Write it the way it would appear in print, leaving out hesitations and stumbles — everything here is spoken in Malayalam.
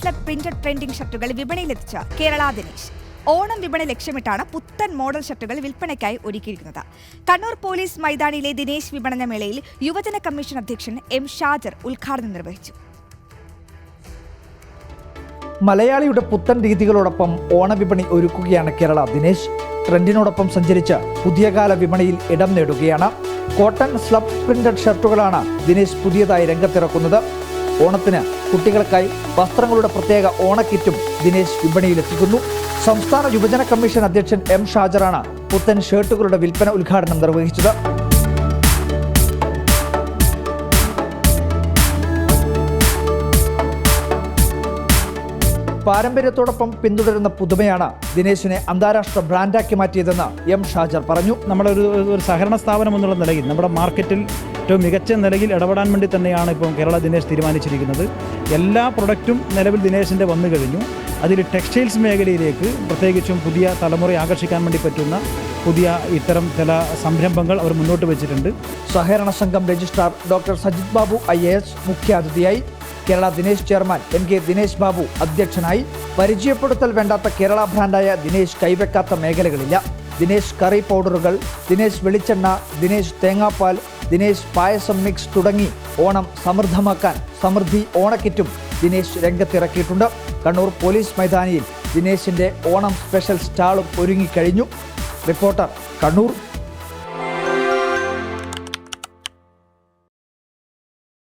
സ്ലബ് പ്രിന്റഡ് പ്രിന്റിംഗ് ഷർട്ടുകൾ വിപണിയിലെത്തിച്ച കേരള ദിനേശ്. ഓണം വിപണി ലക്ഷ്യമിട്ടാണ് പുത്തൻ മോഡൽ ഷർട്ടുകൾ വിൽപ്പനയ്ക്കായി ഒരുക്കിയിരിക്കുന്നത്. കണ്ണൂർ പോലീസ് മൈതാനിയിലെ ദിനേശ് വിപണന മേളയിൽ യുവജന കമ്മീഷൻ അധ്യക്ഷൻ എം ഷാജർ ഉദ്ഘാടനം നിർവഹിച്ചു. മലയാളിയുടെ പുത്തൻ രീതികളോടൊപ്പം ഓണവിപണി ഒരുക്കുകയാണ് കേരള ദിനേശ്. ട്രെൻഡിനോടൊപ്പം സഞ്ചരിച്ച് പുതിയ കാല വിപണിയിൽ ഇടം നേടുകയാണ്. കോട്ടൺ സ്ലബ് പ്രിന്റഡ് ഷർട്ടുകളാണ് ദിനേശ് പുതിയതായി രംഗത്തിറക്കുന്നത്. ഓണത്തിന് കുട്ടികൾക്കായി വസ്ത്രങ്ങളുടെ പ്രത്യേക ഓണക്കിറ്റും ദിനേശ് വിപണിയിലെത്തിക്കുന്നു. സംസ്ഥാന യുവജന കമ്മീഷൻ അധ്യക്ഷൻ എം ഷാജറാണ് പുത്തൻ ഷർട്ടുകളുടെ വിൽപ്പന ഉദ്ഘാടനം നിർവഹിച്ചത്. പാരമ്പര്യത്തോടൊപ്പം പിന്തുടരുന്ന പുതുമയാണ് ദിനേശിനെ അന്താരാഷ്ട്ര ബ്രാൻഡാക്കി മാറ്റിയതെന്ന് എം ഷാജർ പറഞ്ഞു. നമ്മളൊരു സഹകരണ സ്ഥാപനം എന്നുള്ള നിലയിൽ നമ്മുടെ മാർക്കറ്റിൽ ഏറ്റവും മികച്ച നിലയിൽ ഇടപെടാൻ വേണ്ടി തന്നെയാണ് ഇപ്പം കേരള ദിനേശ് തീരുമാനിച്ചിരിക്കുന്നത്. എല്ലാ പ്രൊഡക്റ്റും നിലവിൽ ദിനേശിൻ്റെ വന്നു കഴിഞ്ഞു. അതിൽ ടെക്സ്റ്റൈൽസ് മേഖലയിലേക്ക് പ്രത്യേകിച്ചും പുതിയ തലമുറയെ ആകർഷിക്കാൻ വേണ്ടി പറ്റുന്ന പുതിയ ഇത്തരം ചില സംരംഭങ്ങൾ അവർ മുന്നോട്ട് വെച്ചിട്ടുണ്ട്. സഹകരണ സംഘം registrar doctor Sajith Babu IAS മുഖ്യാതിഥിയായി. കേരള ദിനേശ് ചെയർമാൻ MK ദിനേശ് ബാബു അധ്യക്ഷനായി. പരിചയപ്പെടുത്തൽ വേണ്ടാത്ത കേരള ബ്രാൻഡായ ദിനേശ് കൈവെക്കാത്ത മേഖലകളില്ല. ദിനേശ് കറി പൗഡറുകൾ, ദിനേശ് വെളിച്ചെണ്ണ, ദിനേശ് തേങ്ങാപ്പാൽ, ദിനേശ് പായസം മിക്സ് തുടങ്ങി ഓണം സമൃദ്ധമാക്കാൻ സമൃദ്ധി ഓണക്കിറ്റും ദിനേശ് രംഗത്തിറക്കിയിട്ടുണ്ട്. കണ്ണൂർ പോലീസ് മൈതാനിയിൽ ദിനേശിന്റെ ഓണം സ്പെഷ്യൽ സ്റ്റാളും ഒരുങ്ങിക്കഴിഞ്ഞു. റിപ്പോർട്ടർ, കണ്ണൂർ.